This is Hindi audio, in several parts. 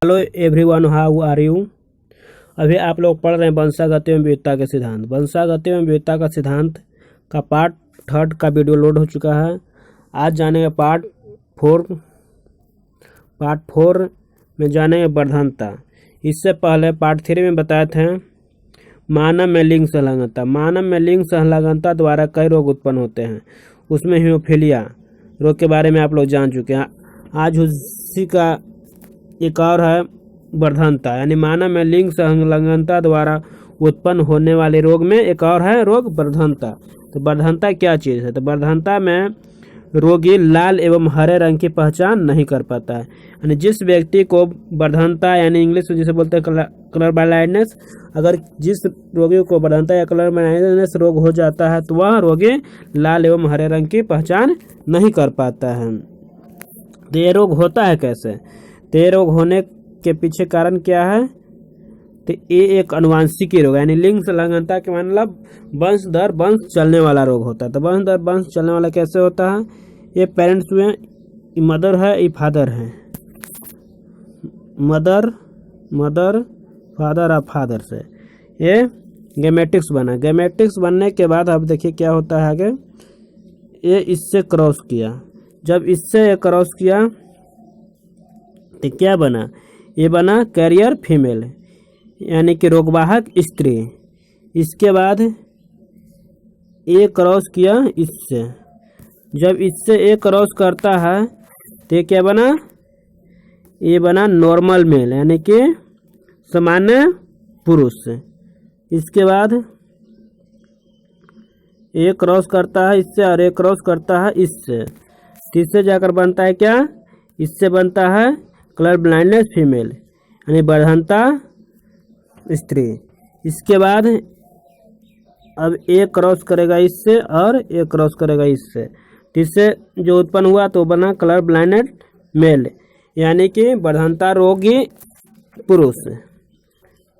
Hello everyone, how are you. अभी आप लोग पढ़ रहे हैं वंशागति एवं विविधता के सिद्धांत। वंशागति एवं विविधता का सिद्धांत का पार्ट 3 का वीडियो लोड हो चुका है। आज जानेंगे पार्ट 4 में जानेंगे वर्धनता। इससे पहले पार्ट 3 में बताए थे मानव में लिंग संलग्नता। मानव में लिंग संलग्नता द्वारा कई रोग उत्पन्न होते हैं, उसमें हीमोफीलिया रोग के बारे में आप लोग जान चुके हैं। आज उसी का एक और है वर्धनता, यानी मानव में लिंग संलग्नता द्वारा उत्पन्न होने वाले रोग में एक और है रोग वर्धनता। तो वर्धनता क्या चीज़ है? तो वर्धनता में रोगी लाल एवं हरे रंग की पहचान नहीं कर पाता है। यानी जिस व्यक्ति को वर्धनता यानी इंग्लिश में जिसे बोलते हैं कलर ब्लाइंडनेस, अगर जिस रोगी को वर्धनता या कलर ब्लाइंडनेस रोग हो जाता है तो वह रोगी लाल एवं हरे रंग की पहचान नहीं कर पाता है। तो ये रोग होता है कैसे? तो ये रोग होने के पीछे कारण क्या है? तो ये एक अनुवांशिकी रोग, यानी लिंग संलग्नता के मतलब वंश दर वंश चलने वाला रोग होता है। तो वंश दर वंश चलने वाला कैसे होता है? ये पेरेंट्स में मदर है, ये फादर है, मदर फादर और फादर से ये गेमेटिक्स बना। गेमेटिक्स बनने के बाद अब देखिए क्या होता है आगे। ये इससे क्रॉस किया, जब इससे ये क्रॉस किया तो क्या बना? ये बना कैरियर फीमेल, यानी कि रोगवाहक स्त्री। इसके बाद ये क्रॉस किया इससे, जब इससे ये क्रॉस करता है तो ये क्या बना? ये बना नॉर्मल मेल, यानी कि सामान्य पुरुष। इसके बाद ये क्रॉस करता है इससे और ये क्रॉस करता है इससे, इससे जाकर बनता है क्या? इससे बनता है कलर ब्लाइंडनेस फीमेल, यानी वर्धनता स्त्री। इसके बाद अब एक क्रॉस करेगा इससे और एक क्रॉस करेगा इससे, इससे जो उत्पन्न हुआ तो बना कलर ब्लाइंडेड मेल, यानी कि वर्धनता रोगी पुरुष।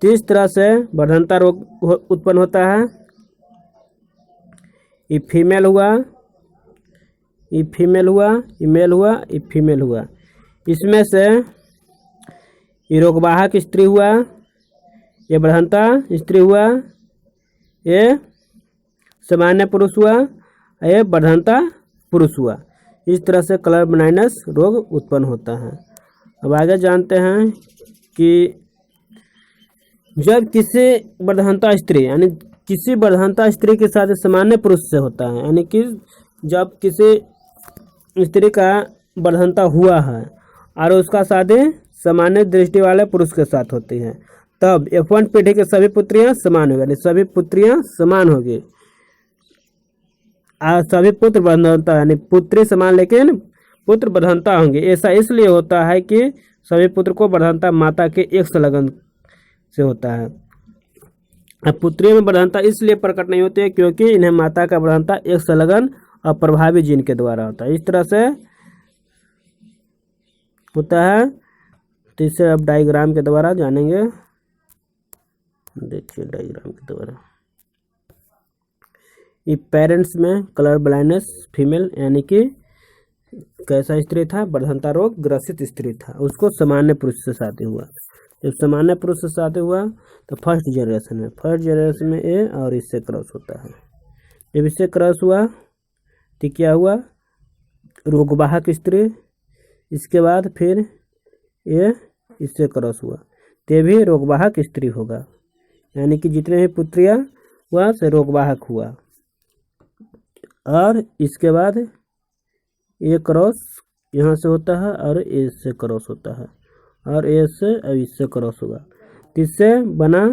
तो इस तरह से वर्धनता रोग उत्पन्न होता है। ये फीमेल हुआ, ये फीमेल हुआ, ये मेल हुआ, ये फीमेल हुआ। इसमें से ये रोगवाहक स्त्री हुआ, ये वर्धनता स्त्री हुआ, ये सामान्य पुरुष हुआ, ये वर्धनता पुरुष हुआ। इस तरह से कलर ब्लाइंडनेस रोग उत्पन्न होता है। अब आगे जानते हैं कि जब किसी वर्धनता स्त्री यानी किसी वर्धनता स्त्री के साथ सामान्य पुरुष से होता है, यानी कि जब किसी स्त्री का वर्धनता हुआ है और उसका शादी सामान्य दृष्टि वाले पुरुष के साथ होती है, तब F1 पीढ़ी के सभी पुत्रियां समान होगी, यानी सभी पुत्रियां समान होगी और सभी पुत्र वर्धनता, यानी पुत्री समान लेकिन पुत्र वर्धनता होंगे। ऐसा इसलिए होता है कि सभी पुत्र को वर्धनता माता के एक संलग्न से होता है। अब पुत्रियों में वर्धनता इसलिए प्रकट नहीं होती है क्योंकि इन्हें माता का वर्धनता एक संलग्न और प्रभावी जीन के द्वारा होता है। इस तरह से होता है। तो इसे अब डायग्राम के द्वारा जानेंगे। देखिए डायग्राम के द्वारा ये पेरेंट्स में कलर ब्लाइंडनेस फीमेल, यानी कि कैसा स्त्री था? वर्धनता रोग ग्रसित स्त्री था, उसको सामान्य पुरुष से शादी हुआ। जब सामान्य पुरुष से शादी हुआ तो फर्स्ट जनरेशन में ये और इससे क्रॉस होता है। जब इससे क्रॉस हुआ तो क्या हुआ? रोगवाहक स्त्री। इसके बाद फिर ये इससे क्रॉस हुआ तो भी रोगवाहक स्त्री होगा, यानी कि जितने भी पुत्रियां हुआ से रोगवाहक हुआ। और इसके बाद ये क्रॉस यहाँ से होता है और इससे क्रॉस होता है और इससे और इससे क्रॉस होगा, तो इससे बना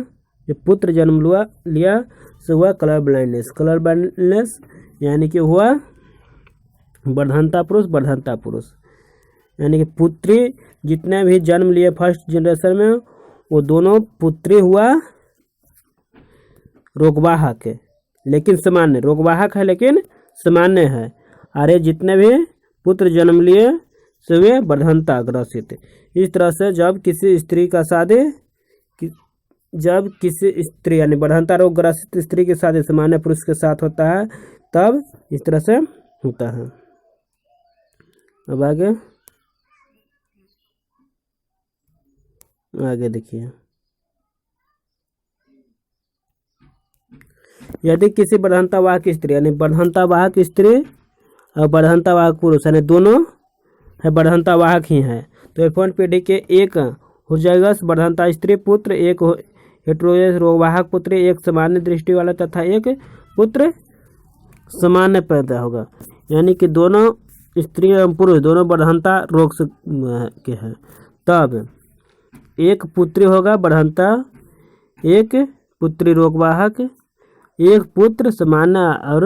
जो पुत्र जन्म लिया से हुआ कलर ब्लाइंडनेस। कलर ब्लाइंडनेस यानी कि हुआ वर्धनता पुरुष, यानी कि पुत्री जितने भी जन्म लिए फर्स्ट जनरेशन में वो दोनों पुत्री हुआ रोगवाहक है लेकिन सामान्य, रोगवाहक है लेकिन सामान्य है। अरे जितने भी पुत्र जन्म लिए से वे वर्धनता ग्रसित। इस तरह से जब किसी स्त्री का शादी जब किसी स्त्री यानी वर्धनता रोग ग्रसित स्त्री की शादी सामान्य पुरुष के साथ होता है तब इस तरह से होता है। अब आगे आगे देखिए, यदि किसी वर्धनता वाहक स्त्री यानी वर्धनता वाहक स्त्री और वर्धनता वाहक पुरुष यानी दोनों है वर्धनता वाहक ही है, तो F1 पीढ़ी के एक होमोजाइगस वर्धनता स्त्री पुत्र, एक हेटेरोजाइगस रोगवाहक पुत्र, एक सामान्य दृष्टि वाला तथा एक पुत्र सामान्य पैदा होगा। यानी कि दोनों स्त्री एवं पुरुष दोनों वर्धनता रोग से के हैं, तब एक पुत्री होगा वर्धनता, एक पुत्री रोगवाहक, एक पुत्र सामान्य और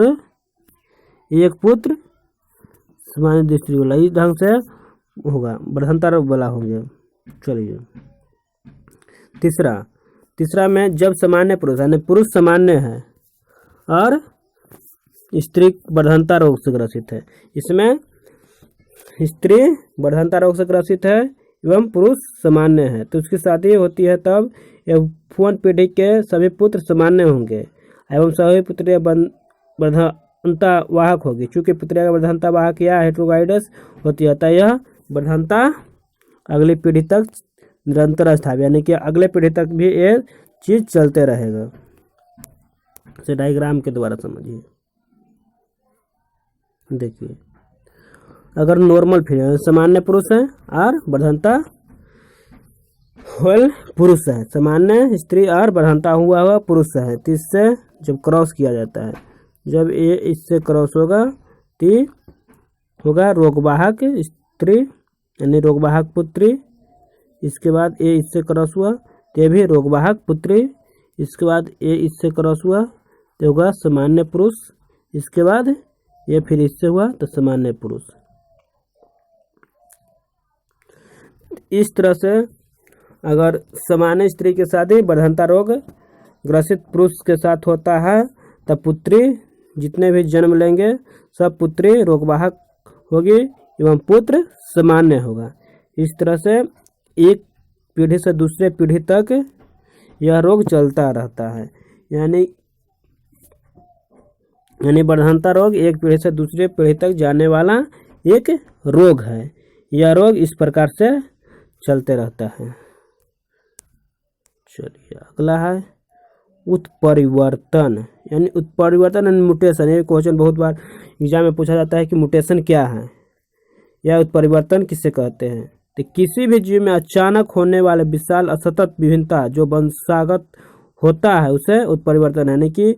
एक पुत्र सामान्य दृष्टि वाला, इस ढंग से होगा वर्धनता रोग वाला होंगे। चलिए तीसरा में जब सामान्य पुरुष यानी पुरुष सामान्य है और स्त्री वर्धनता रोग से ग्रसित है, इसमें स्त्री वर्धनता रोग से ग्रसित है एवं पुरुष सामान्य है, तो उसकी शादी होती है तब F1 पीढ़ी के सभी पुत्र सामान्य होंगे एवं सभी पुत्रियां वर्धनता वाहक होगी। चूंकि पुत्रिया का वर्धनता वाहक या हेटेरोजाइगस होती है, अतः यह वर्धनता अगली पीढ़ी तक निरंतर स्थायी, यानी कि अगले पीढ़ी तक भी ये चीज चलते रहेगा। इसे डायग्राम के द्वारा समझिए। देखिए, अगर नॉर्मल फिर सामान्य पुरुष है और वर्धनता होल पुरुष है, सामान्य स्त्री और वर्धनता हुआ पुरुष है, तो इससे जब क्रॉस किया जाता है, जब ये इससे क्रॉस होगा तो होगा रोगवाहक स्त्री यानी रोगवाहक पुत्री, इसके बाद ये इससे क्रॉस हुआ तो ये भी रोगवाहक पुत्री, इसके बाद ये इससे क्रॉस हुआ तो होगा सामान्य पुरुष, इसके बाद ये फिर इससे हुआ तो सामान्य पुरुष। इस तरह से अगर सामान्य स्त्री के साथ ही वर्धनता रोग ग्रसित पुरुष के साथ होता है, तब पुत्री जितने भी जन्म लेंगे सब पुत्री रोगवाहक होगी एवं पुत्र सामान्य होगा। इस तरह से एक पीढ़ी से दूसरे पीढ़ी तक यह रोग चलता रहता है, यानी वर्धनता रोग एक पीढ़ी से दूसरे पीढ़ी तक जाने वाला एक रोग है। यह रोग इस प्रकार से चलते रहता है। चलिए अगला है उत्परिवर्तन, यानी उत्परिवर्तन एंड म्यूटेशन। ये क्वेश्चन बहुत बार एग्जाम में पूछा जाता है कि म्यूटेशन क्या है या उत्परिवर्तन किसे कहते हैं। तो किसी भी जीव में अचानक होने वाले विशाल असतत विभिन्नता जो वंशागत होता है उसे उत्परिवर्तन, यानी कि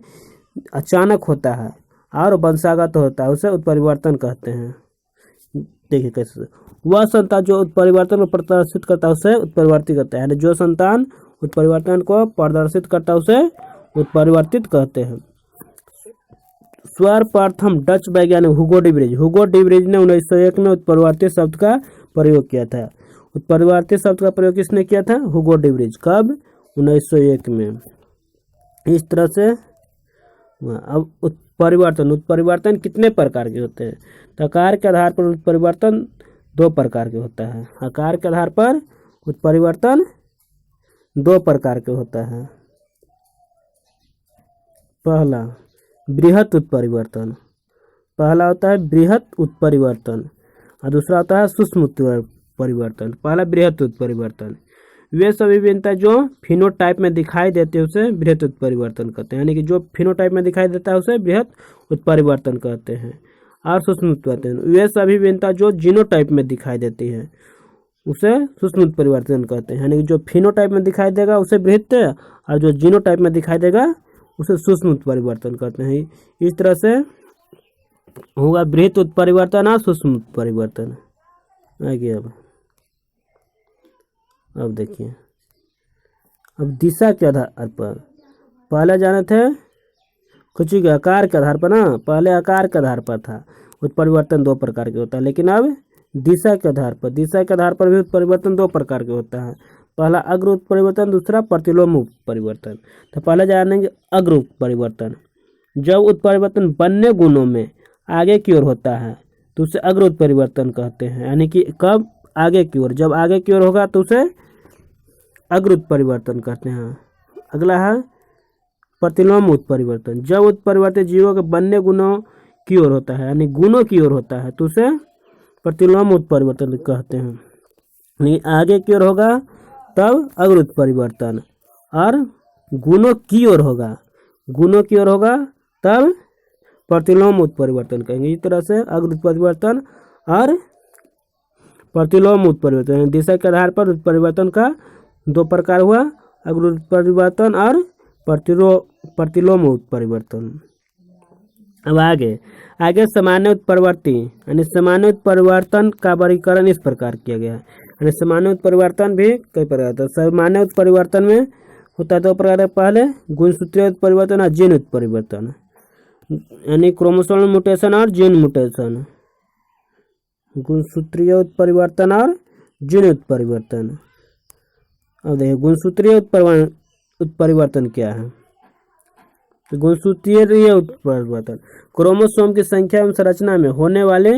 अचानक होता है और वंशागत होता है उसे उत्परिवर्तन कहते हैं। देखिए कैसे, वह संतान जो उत्परिवर्तन को प्रदर्शित करता है उसे उत्परिवर्तित कहते हैं, यानी जो संतान उत्परिवर्तन को प्रदर्शित करता है उसे उत्परिवर्तित कहते हैं। सर्वप्रथम डच वैज्ञानिक हुगो डी वृज ने 1901 में उत्परिवर्तित शब्द का प्रयोग किया था। उत्परिवर्तित शब्द का प्रयोग किसने किया था? Hugo de Vries. कब? 1901 में। इस तरह से अब उत्परिवर्तन कितने प्रकार के होते हैं? तो आकार के आधार पर उत्परिवर्तन 2 प्रकार के होता है। आकार के आधार पर उत्परिवर्तन 2 प्रकार के होता है। पहला बृहत उत्परिवर्तन, पहला होता है बृहत उत्परिवर्तन और दूसरा होता है सूक्ष्म उत्परिवर्तन। पहला बृहत उत्परिवर्तन, वे सभी विभिन्नता जो फिनोटाइप में दिखाई देते हैं उसे बृहत उत्परिवर्तन कहते हैं, यानी कि जो फिनोटाइप में दिखाई देता है उसे बृहत उत्परिवर्तन कहते हैं। और सूक्ष्म उत्परिवर्तन, वे सभी विभिन्नता जो जीनोटाइप में दिखाई देती है उसे सूक्ष्म उत्परिवर्तन कहते हैं, यानी कि जो फिनोटाइप में दिखाई देगा उसे बृहत और जो जीनोटाइप में दिखाई देगा उसे सूक्ष्म उत्परिवर्तन कहते हैं। इस तरह से होगा बृहत उत्परिवर्तन और सूक्ष्म उत्परिवर्तन। आगे अब देखिए, अब दिशा के आधार पर पहले जाने थे कुछ के आकार के आधार पर ना, पहले आकार के आधार पर था उत्परिवर्तन 2 प्रकार के होता है, लेकिन अब दिशा के आधार पर भी उत्परिवर्तन 2 प्रकार के होता है। पहला अग्र उत्परिवर्तन, दूसरा प्रतिलोम उत्परिवर्तन। तो पहले जानेंगे अग्र उत्परिवर्तन। जब उत्परिवर्तन बनने गुणों में आगे की ओर होता है तो उसे अग्र उत्परिवर्तन कहते हैं, यानी कि कब? आगे की ओर, जब आगे की ओर होगा तो उसे अग्र उत्परिवर्तन कहते हैं। अगला है प्रतिलोम उत्परिवर्तन, जब उत्परिवर्तित जीवों के बनने गुणों की ओर होता है, यानी गुणों की ओर होता है तो उसे प्रतिलोम उत्परिवर्तन कहते हैं। नहीं आगे की ओर होगा तब अग्र उत्परिवर्तन, और गुणों की ओर होगा, गुणों की ओर होगा तब प्रतिलोम उत्परिवर्तन कहेंगे। इस तरह से अग्र उत्परिवर्तन और प्रतिलोम उत्परिवर्तन, दिशा के आधार पर उत्परिवर्तन का दो प्रकार हुआ, अग्र उत्परिवर्तन और प्रतिलोम उत्परिवर्तन। अब आगे सामान्य उत्परिवर्ती, यानी सामान्य उत्परिवर्तन का वर्गीकरण इस प्रकार किया गया है। यानी सामान्य उत्परिवर्तन भी कई प्रकार होता है। सामान्य उत्परिवर्तन में होता है दो प्रकार, पहले गुणसूत्रीय उत्परिवर्तन और जीन उत्परिवर्तन, यानी क्रोमोसोमल म्यूटेशन और जीन म्यूटेशन। गुणसूत्रीय उत्परिवर्तन और जीन उत्परिवर्तन। अब देखिए गुणसूत्रीय उत्परिवर्तन क्या है। तो गुणसूत्रीय उत्परिवर्तन क्रोमोसोम की संख्या एवं संरचना में होने वाले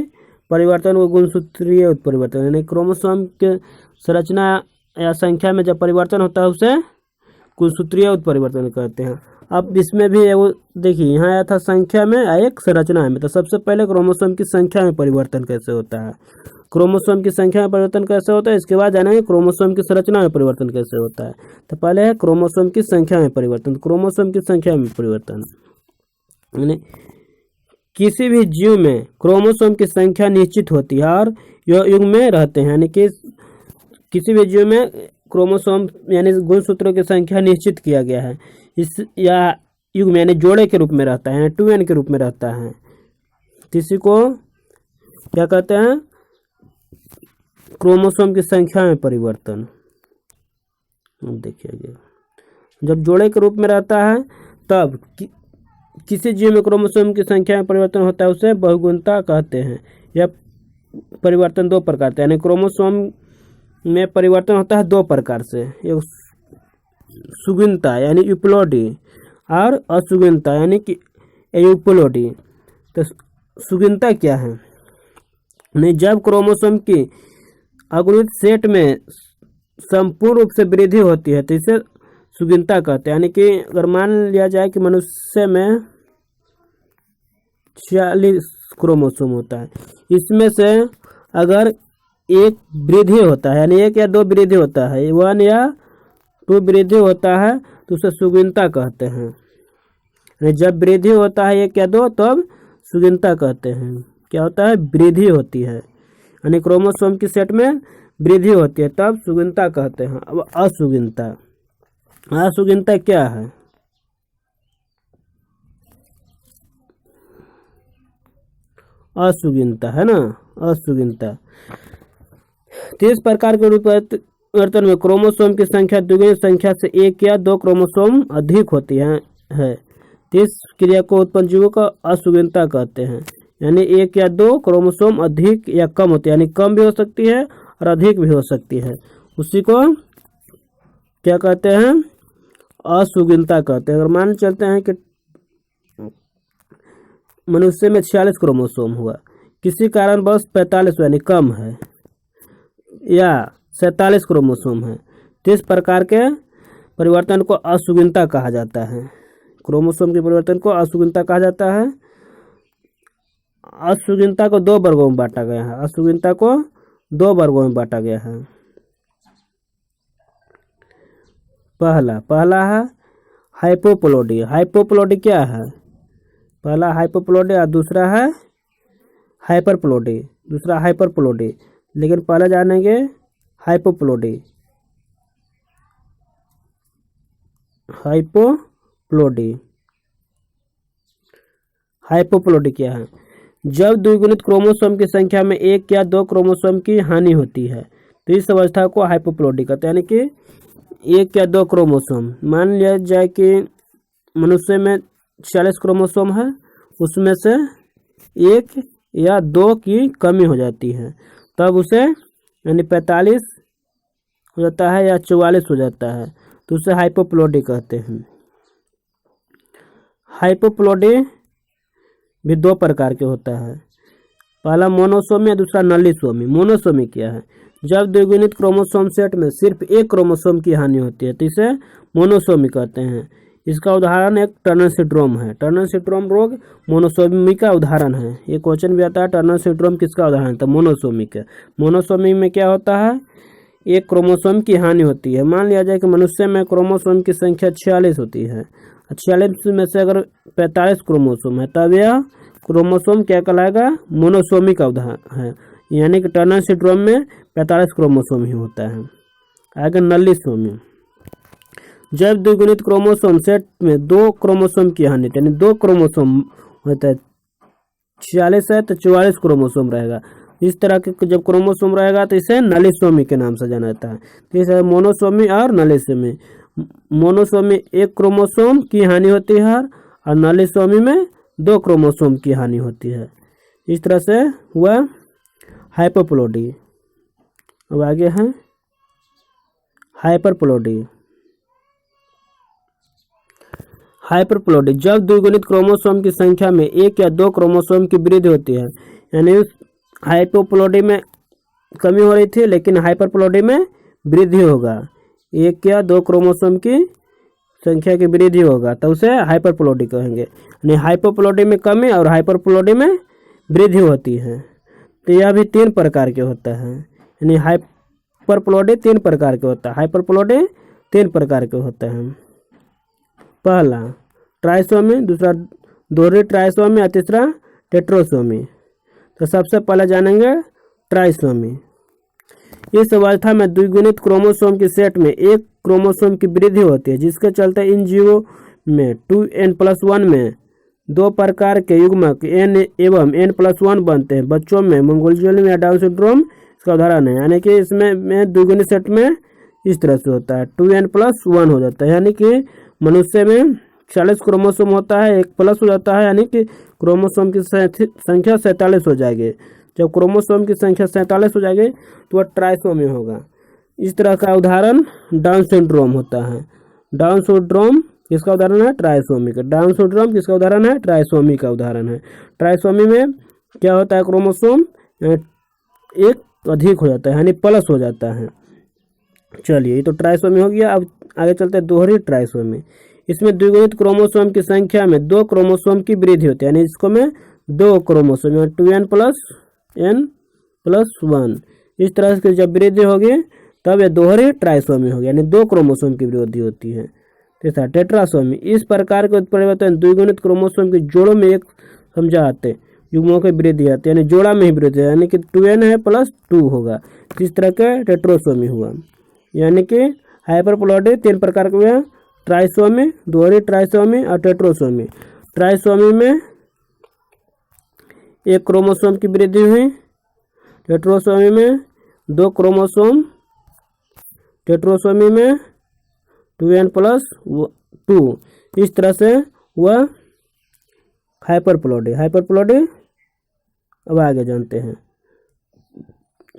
परिवर्तन को गुणसूत्रीय उत्परिवर्तन, यानी क्रोमोसोम के संरचना या संख्या में जब परिवर्तन होता है उसे गुणसूत्रीय उत्परिवर्तन कहते हैं। अब इसमें भी वो देखिए यहाँ आया था संख्या में, एक संरचना में। तो सबसे पहले क्रोमोसोम की संख्या में परिवर्तन कैसे होता है, क्रोमोसोम की संख्या में परिवर्तन कैसे होता है, इसके बाद जानेंगे क्रोमोसोम की संरचना में परिवर्तन कैसे होता है। तो पहले है क्रोमोसोम की संख्या में परिवर्तन। क्रोमोसोम की संख्या में परिवर्तन यानी किसी भी जीव में क्रोमोसोम की संख्या निश्चित होती है और युग्म में रहते हैं, यानी कि किसी भी जीव में क्रोमोसोम यानी गुणसूत्रों की संख्या निश्चित किया गया है, इस या युग्म यानी जोड़े के रूप में रहता है, 2n के रूप में रहता है। किसी को क्या कहते हैं, क्रोमोसोम की संख्या में परिवर्तन। देखिए जब जोड़े के रूप में रहता है तब किसी जीव में क्रोमोसोम की संख्या में परिवर्तन होता है, उसे बहुगुणता कहते हैं। यह परिवर्तन दो प्रकार से, यानी क्रोमोसोम में परिवर्तन होता है दो प्रकार से, एक सुगुणता यानी यूप्लोडी और असुगुणता यानी कि एयूप्लोडी। तो सुगुणता क्या है, नहीं जब क्रोमोसोम की अगुणित सेट में संपूर्ण रूप से वृद्धि होती है तो इसे सुगुणता कहते हैं। यानी कि अगर मान लिया जाए कि मनुष्य में 46 क्रोमोसोम होता है, इसमें से अगर एक वृद्धि होता है यानी एक या दो वृद्धि होता है, 1 या 2 वृद्धि होता है तो उसे सुगुणता कहते हैं। यानी जब वृद्धि होता है 1 या 2 तब सुगुणता कहते हैं। क्या होता है, वृद्धि होती है, यानी क्रोमोसोम की सेट में वृद्धि होती है तब सुगुणता कहते हैं। अब असुगुणता, असुगुणता क्या है, असुगुणता है ना, असुगुणता। तो इस प्रकार के परिवर्तन में क्रोमोसोम की संख्या द्विगुणित संख्या से 1 या 2 क्रोमोसोम अधिक होती है। तो इस क्रिया को उत्पन्न जीवों का असुगुणता कहते हैं, यानी 1 या 2 क्रोमोसोम अधिक या कम होते हैं, यानी कम भी हो सकती है और अधिक भी हो सकती है, उसी को क्या कहते हैं, असुगुणता कहते हैं। अगर मान चलते हैं कि मनुष्य में 46 क्रोमोसोम हुआ, किसी कारण बस 45 यानी कम है या 47 क्रोमोसोम है, तो इस प्रकार के परिवर्तन को असुगुणता कहा जाता है। क्रोमोसोम के परिवर्तन को असुगुणता कहा जाता है। असुगुणता को 2 वर्गों में बांटा गया है, असुगुणता को 2 वर्गों में बांटा गया है। पहला है हाइपोप्लोडी। हाइपोप्लोडी क्या है, पहला हाइपोप्लोडी और दूसरा है हाइपरप्लोडी, दूसरा हाइपरप्लोडी। लेकिन पहले जानेंगे हाइपोप्लोडी। हाइपोप्लोडी, हाइपोप्लोडी क्या है, जब द्विगुणित क्रोमोसोम की संख्या में 1 या 2 क्रोमोसोम की हानि होती है तो इस अवस्था को हाइपोप्लोडी कहते हैं। यानी कि 1 या 2 क्रोमोसोम, मान लिया जाए कि मनुष्य में 46 क्रोमोसोम है, उसमें से 1 या 2 की कमी हो जाती है, तब उसे यानी 45 हो जाता है या 44 हो जाता है, तो उसे हाइपोप्लोडी कहते हैं। हाइपोप्लोडी भी 2 प्रकार के होता है, पहला मोनोसोमी या दूसरा नलीसोमी। मोनोसोमी क्या है, जब द्विगुणित क्रोमोसोम सेट में सिर्फ 1 क्रोमोसोम की हानि होती है तो इसे मोनोसोमी कहते हैं। इसका उदाहरण एक टर्नर सिंड्रोम है। टर्नर सिंड्रोम रोग मोनोसोमी का उदाहरण है। ये क्वेश्चन भी आता है, टर्नर सिंड्रोम किसका उदाहरण था, मोनोसोमी का। मोनोसोमी में क्या होता है एक क्रोमोसोम की हानि होती है। मान लिया जाए कि मनुष्य में क्रोमोसोम की संख्या 46 होती है। 46 में से अगर 45 क्रोमोसोम है तब यह क्रोमोसोम क्या कहलाएगा? मोनोसोमी का उदाहरण है। यानी कि टर्नर सिंड्रोम में 45 क्रोमोसोम ही होता है। आगे नलीसोमी। जब द्विगुणित क्रोमोसोम सेट में 2 क्रोमोसोम की हानि, यानी 2 क्रोमोसोम होता है, 46 है तो 44 क्रोमोसोम रहेगा। इस तरह के जब क्रोमोसोम रहेगा तो इसे नलीसोमी के नाम से जाना जाता है। तो इसे मोनोसोमी और नलीसोमी। मोनोसोमी एक क्रोमोसोम की हानि होती है और नलीसोमी में 2 क्रोमोसोम की हानि होती है। इस तरह से हुआ हाइपोप्लोडी। अब आगे है हाइपरप्लोडी। हाइपरप्लोडी जब द्विगुणित क्रोमोसोम की संख्या में 1 या 2 क्रोमोसोम की वृद्धि होती है। यानी उस हाइपोप्लोडी में कमी हो रही थी लेकिन हाइपरप्लोडी में वृद्धि होगा। 1 या 2 क्रोमोसोम की संख्या की वृद्धि होगा तो उसे हाइपरप्लोडी कहेंगे। यानी हाइपोप्लोडी में कमी और हाइपरप्लोडी में वृद्धि होती है। तो यह भी 3 प्रकार के होता है। यानी हाइपरप्लोडी 3 प्रकार के होता है। हाइपरप्लोडी 3 प्रकार के होते हैं। पहला ट्राइसोमी, दूसरा दोहरी ट्राइसोमी और तीसरा टेट्रोसोमी। तो सबसे पहले जानेंगे ट्राइसोमी। इस अवस्था में द्विगुणित क्रोमोसोम के सेट में 1 क्रोमोसोम की वृद्धि होती है, जिसके चलते इन जीवों में 2n+1 में 2 प्रकार के युग्मक n एवं n+1 बनते हैं। बच्चों में मंगोलियन या डाउन सिंड्रोम इसका उदाहरण है। यानी कि इसमें द्विगुणित सेट में इस तरह से होता है, 2n+1 हो जाता है। यानी कि मनुष्य में 40 क्रोमोसोम होता है, 1 प्लस हो जाता है, यानी कि क्रोमोसोम की संख्या 47 हो जाएगी। जब क्रोमोसोम की संख्या 47 हो जाएगी तो वह ट्राइसोमी होगा। इस तरह का उदाहरण डाउन सिंड्रोम होता है। डाउन सिंड्रोम किसका उदाहरण है? ट्राइसोमी का। डाउन सिंड्रोम किसका उदाहरण है? ट्राइसोमी का उदाहरण है। ट्राइसोमी में क्या होता है? क्रोमोसोम एक अधिक हो जाता है, यानी प्लस हो जाता है। चलिए, ये तो ट्राइसोमी हो गया। अब आगे चलते हैं दोहरी ट्राइसोमी। इसमें द्विगुणित क्रोमोसोम की संख्या में 2 क्रोमोसोम की वृद्धि होती है। यानी इसको में 2 क्रोमोसोम 2n+n+1 इस तरह से जब वृद्धि होगी तब यह दोहरी ट्राइसोमी होगी, यानी 2 क्रोमोसोम की वृद्धि होती है। तीसरा टेट्रासोमी। इस प्रकार के उत्परिवर्तन द्विगुणित क्रोमोसोम के जोड़ों में एक समझाते युग्मों की वृद्धि आती है, यानी जोड़ा में ही वृद्धि है, यानी कि 2n है +2 होगा। इस तरह के टेट्रोसोमी हुआ। यानी कि हाइपरप्लोडी 3 प्रकार के हुए, ट्राइसोमी, दोहरी ट्राइसोमी और टेट्रोसोमी। ट्राइसोमी में 1 क्रोमोसोम की वृद्धि हुई, टेट्रोसोमी में 2 क्रोमोसोम, टेट्रोसोमी में 2n+2। इस तरह से वह हाइपरप्लोडी। अब आगे जानते हैं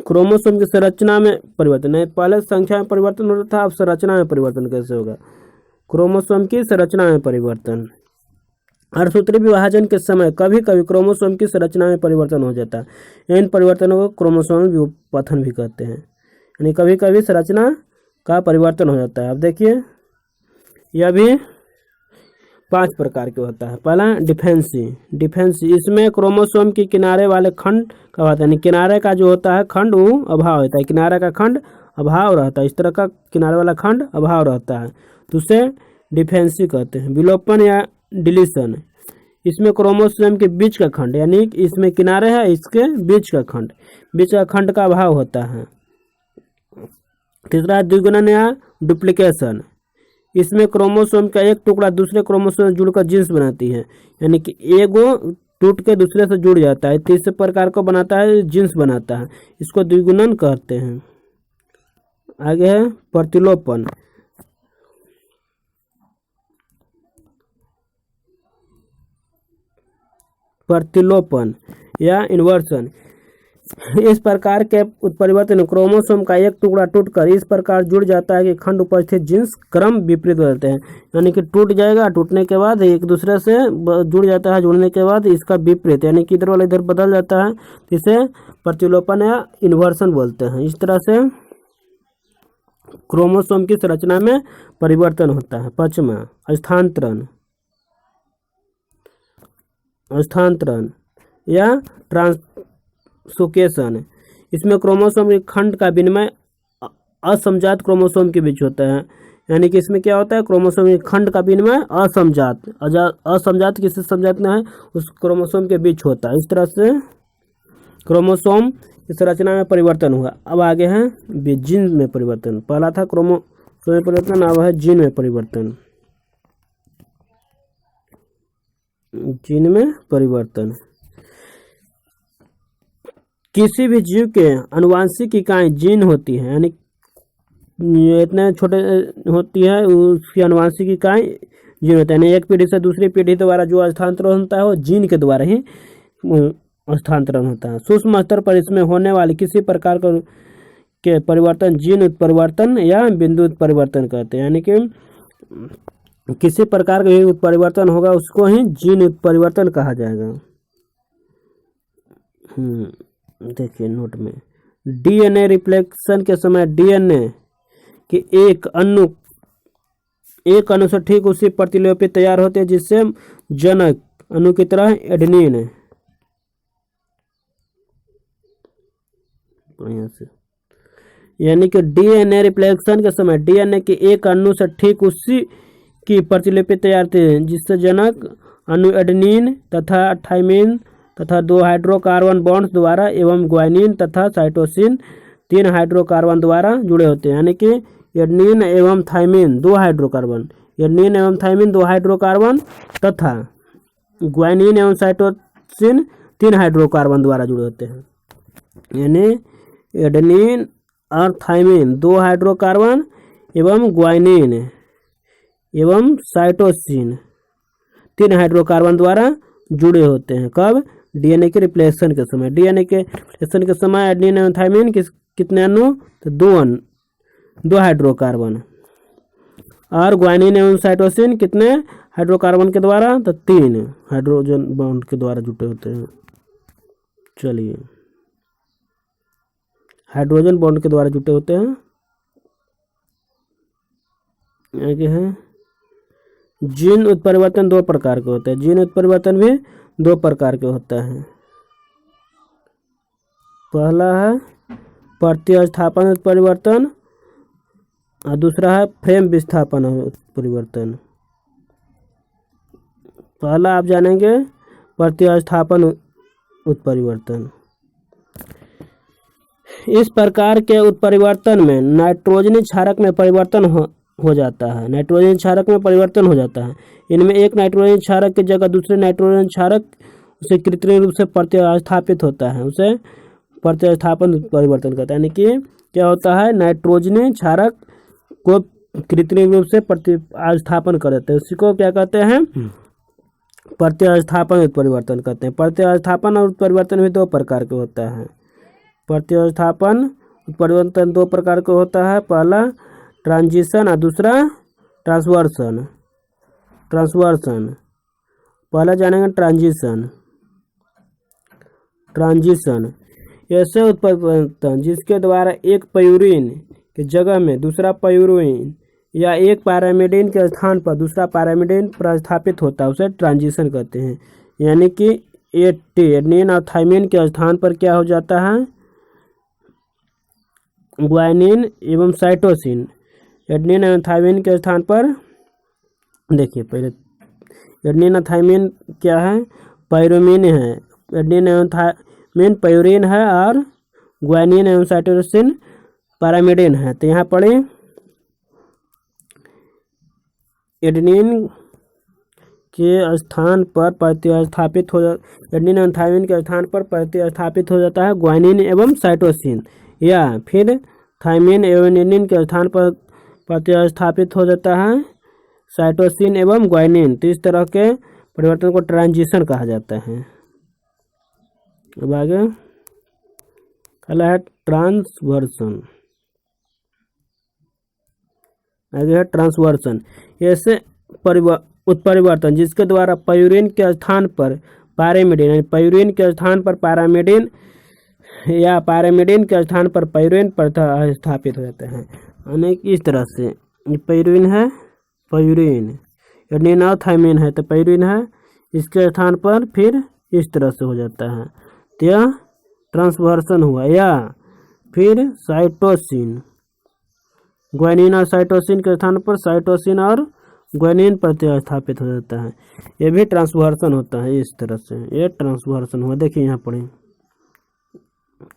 क्रोमोसोम की संरचना में परिवर्तन है। पहले संख्या में परिवर्तन होता था, अब संरचना में परिवर्तन कैसे होगा? क्रोमोसोम की संरचना में परिवर्तन। अर्धसूत्री विभाजन के समय कभी कभी क्रोमोसोम की संरचना में परिवर्तन हो जाता है। इन परिवर्तनों को क्रोमोसोम व्युत्पथन भी कहते हैं। यानी कभी कभी संरचना का परिवर्तन हो जाता है। अब देखिए, यह भी 5 प्रकार के होता है। पहला डिफेंसी। इसमें क्रोमोसोम की किनारे वाले खंड का होता है, यानी किनारे का जो होता है खंड वो अभाव होता है, किनारे का खंड अभाव रहता है। इस तरह का किनारे वाला खंड अभाव रहता है तो उसे डिफेंसी कहते हैं। विलोपन या डिलीशन। इसमें क्रोमोसोम के बीच का खंड, यानी इसमें किनारे है, इसके बीच का खंड का अभाव होता है। तीसरा द्विगुणन या डुप्लीकेशन। इसमें क्रोमोसोम का एक टुकड़ा दूसरे क्रोमोसोम से जुड़कर जीन्स बनाती है, यानी कि एगो टूट के दूसरे से जुड़ जाता है। तीसरे प्रकार को बनाता है, जीन्स बनाता है, इसको द्विगुणन कहते हैं। आगे है प्रतिलोपन। या इन्वर्सन। इस प्रकार के उत्परिवर्तन क्रोमोसोम का एक टुकड़ा टूटकर इस प्रकार जुड़ जाता है कि खंड उपस्थित जीन्स क्रम विपरीत हो जाते हैं। यानी कि टूट जाएगा, टूटने के बाद एक दूसरे से जुड़ जाता है, जुड़ने के बाद इसका विपरीत, यानी कि इधर वाला इधर बदल जाता है, इसे प्रतिलोपन या इन्वर्सन बोलते हैं। इस तरह से क्रोमोसोम की संरचना में परिवर्तन होता है। 5वां स्थानांतरण या ट्रांसलोकेशन। इसमें क्रोमोसोम के खंड का विनिमय असमजात क्रोमोसोम के बीच होता है। यानी कि इसमें क्या होता है, क्रोमोसोम के खंड का विनिमय असमजात किससे समझाते हैं, उस क्रोमोसोम के बीच होता है। इस तरह से क्रोमोसोम की संरचना में परिवर्तन हुआ। अब आगे है जीन में परिवर्तन। पहला था क्रोमोसोम में परिवर्तन, अब है जीन में परिवर्तन। जीन में परिवर्तन किसी भी जीव के आनुवांशिक इकाई जीन होती है, यानी इतने छोटे होती है उसकी आनुवांशिक इकाई जीन होता है। यानी एक पीढ़ी से दूसरी पीढ़ी द्वारा जो स्थानांतरण होता है वो जीन के द्वारा ही स्थानांतरण होता है। सूक्ष्म स्तर पर इसमें होने वाले किसी प्रकार के परिवर्तन जीन उत्परिवर्तन या बिंदु उत्परिवर्तन कहते हैं। यानी कि किसी प्रकार का भी उत्परिवर्तन होगा उसको ही जीन उत्परिवर्तन कहा जाएगा। देखिए नोट में, डीएनए रिप्लेक्शन के समय डीएनए कि एक अणु से ठीक उसी प्रतिलिपि तैयार होते हैं जिससे जनक अणु की तरह एडेनिन यानी कि डीएनए रिप्लेक्शन के समय डीएनए के एक अणु से ठीक उसी की प्रतिलिपि तैयार होती है जिससे जनक अणु एडेनिन तथा थाइमिन तथा 2 हाइड्रोकार्बन बॉन्ड्स द्वारा एवं ग्वानिन तथा साइटोसिन 3 हाइड्रोकार्बन द्वारा जुड़े होते हैं। यानी कि एडेनिन एवं थाइमिन 2 हाइड्रोकार्बन, एडेनिन एवं थाइमिन 2 हाइड्रोकार्बन तथा ग्वानिन एवं साइटोसिन 3 हाइड्रोकार्बन द्वारा जुड़े होते हैं। यानी एडेनिन और थाइमिन 2 हाइड्रोकार्बन एवं ग्वानिन एवं साइटोसिन 3 हाइड्रोकार्बन द्वारा जुड़े होते हैं। कब? डीएनए के रिप्लेक्शन के समय। डीएनए के रिप्लेक्शन के समय एडेनिन एवं थाइमिन कितने अणु, तो 2 हाइड्रोकार्बन, और ग्वानिन एवं साइटोसिन कितने हाइड्रोकार्बन के द्वारा, तो 3 हाइड्रोजन बॉन्ड के द्वारा जुटे होते हैं। चलिए, हाइड्रोजन बॉन्ड के द्वारा जुटे होते हैं। आगे है जीन उत्परिवर्तन 2 प्रकार के होते हैं। जीन उत्परिवर्तन भी 2 प्रकार के होता है। पहला है प्रतिस्थापन उत्परिवर्तन और दूसरा है फ्रेम विस्थापन उत्परिवर्तन। पहला आप जानेंगे प्रतिस्थापन उत्परिवर्तन। इस प्रकार के उत्परिवर्तन में नाइट्रोजनी क्षारक में परिवर्तन हो जाता है। नाइट्रोजन क्षारक में परिवर्तन हो जाता है। इनमें एक नाइट्रोजन क्षारक की जगह दूसरे नाइट्रोजन क्षारक उसे कृत्रिम रूप से प्रतिस्थापित होता है, उसे प्रतिस्थापन परिवर्तन कहते हैं। यानी कि क्या होता है, नाइट्रोजनी क्षारक को कृत्रिम रूप से प्रतिस्थापन कर देते हैं, उसी को क्या कहते हैं, प्रतिस्थापन उत्परिवर्तन कहते हैं। प्रतिस्थापन और उत्परिवर्तन भी 2 प्रकार के होता है। प्रतिस्थापन उत्परिवर्तन 2 प्रकार का होता है। पहला ट्रांजिशन और दूसरा ट्रांसवर्सन। पहला जानेंगे ट्रांजिशन ऐसे उत्परिवर्तन जिसके द्वारा एक प्यूरिन की जगह में दूसरा प्यूरिन या एक पैरामिडिन के स्थान पर दूसरा पैरामिडिन प्रतिस्थापित होता है, उसे ट्रांजिशन कहते हैं। यानी कि एडेनिन और थाइमिन के स्थान पर क्या हो जाता है, ग्वानिन एवं साइटोसिन। एडेनिन एवं थाइमिन के स्थान पर देखिए, पहले एडेनिन और थाइमिन क्या है, पायरोमिन है। एडेनिन एवं थाइमिन प्यूरिन है और ग्वानिन एवं साइटोसिन पैरामिडिन है। तो यहाँ पढ़े एडेनिन के स्थान पर प्रतिस्थापित हो एडेनिन एवं थाइमिन के स्थान पर प्रतिस्थापित हो जाता है ग्वानिन एवं साइटोसिन, या फिर थाइमिन एवं एडेनिन के स्थान पर प्रतिस्थापित हो जाता है साइटोसिन एवं ग्वानिन। तो इस तरह के परिवर्तन को ट्रांजिशन कहा जाता है। अब आगे अगला है ट्रांसवर्सन। आगे है ट्रांसवर्सन ऐसे उत्परिवर्तन जिसके द्वारा प्यूरिन के स्थान पर पैरामिडिन, यानी प्यूरिन के स्थान पर पैरामिडिन या पैरामिडिन के स्थान पर प्यूरिन प्रतिस्थापित हो जाते हैं। यानी इस तरह से प्यूरिन है, प्यूरिन एडेनिन और थाइमिन है, तो प्यूरिन है, इसके स्थान पर फिर इस तरह से हो जाता है, तो यह ट्रांसवर्सन हुआ। या फिर साइटोसिन ग्वानिन और साइटोसिन के स्थान पर साइटोसिन और ग्वानिन प्रतिस्थापित हो जाता है। ये भी ट्रांसवर्सन होता है इस तरह से, ये ट्रांसवर्सन हुआ। देखिए यहाँ पढ़े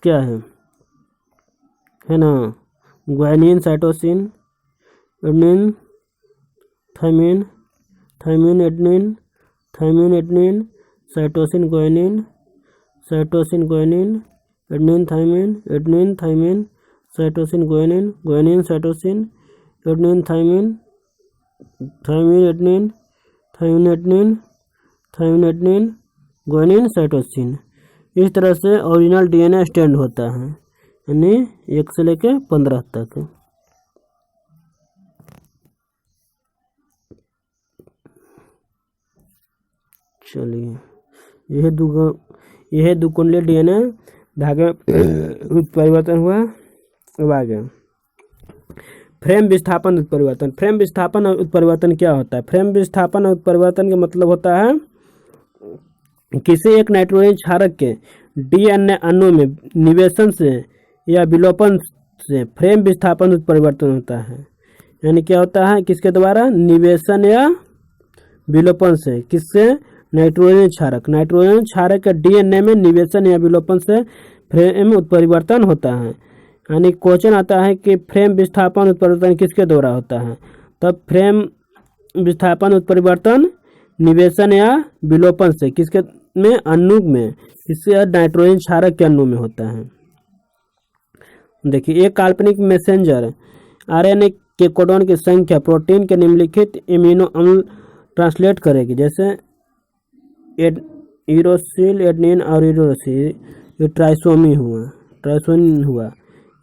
क्या है ना, guanine cytosine adenine thymine, thymine adenine, thymine adenine, cytosine guanine, cytosine guanine, adenine thymine, adenine thymine, cytosine guanine, guanine cytosine, adenine thymine, thymine adenine, thymine adenine, thymine adenine, guanine cytosine. इस तरह से ओरिजिनल डीएनए स्टैंड होता है, यानी 1 से लेकर 15 तक। चलिए यह दुकुंडलीय डीएनए धागे उत्परिवर्तन हुआ। अब आ गया फ्रेम विस्थापन उत्परिवर्तन। फ्रेम विस्थापन और उत्परिवर्तन क्या होता है? फ्रेम विस्थापन और उत्परिवर्तन का मतलब होता है किसी एक नाइट्रोजन क्षारक के डीएनए अणु में निवेशन से या विलोपन से फ्रेम विस्थापन उत्परिवर्तन होता है। यानी क्या होता है? किसके द्वारा? निवेशन या विलोपन से। किससे? नाइट्रोजन क्षारक के डीएनए में निवेशन या विलोपन से फ्रेम उत्परिवर्तन होता है। यानी क्वेश्चन आता है कि फ्रेम विस्थापन उत्परिवर्तन किसके द्वारा होता है? तब फ्रेम विस्थापन उत्परिवर्तन निवेशन या विलोपन से किसके में? अणु में। किससे? नाइट्रोजन क्षारक के अणु में होता है। देखिए एक काल्पनिक मैसेंजर आरएनए के कोडॉन की संख्या प्रोटीन के निम्नलिखित एमिनो अम्ल ट्रांसलेट करेगी। जैसे यूरोसिल, एडेनिन और यूरोसिल, ये ट्राइसोमी हुआ।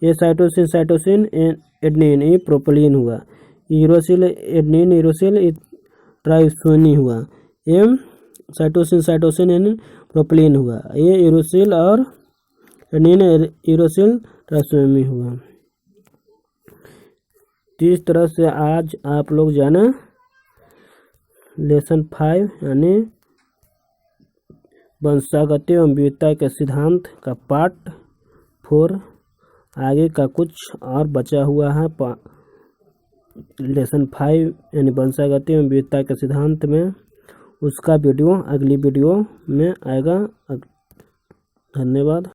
ये साइटोसिन एडेनिन, ये प्रोपिलीन हुआ। यूरोसिल एडेनिन, यूरोसिल, ये ट्राइसोमी हुआ। ये साइटोसिन एडेनिन प्रोपिलीन हुआ। ये यूरोसिल और एडेनिन, यूरोसिल ट्राइसोमी हुआ। इस तरह से आज आप लोग जाना लेसन 5 यानी वंशागत एवं विविधता के सिद्धांत का पार्ट 4। आगे का कुछ और बचा हुआ है लेसन 5 यानी वंशागत एवं विविधता के सिद्धांत में, उसका वीडियो अगली वीडियो में आएगा। धन्यवाद।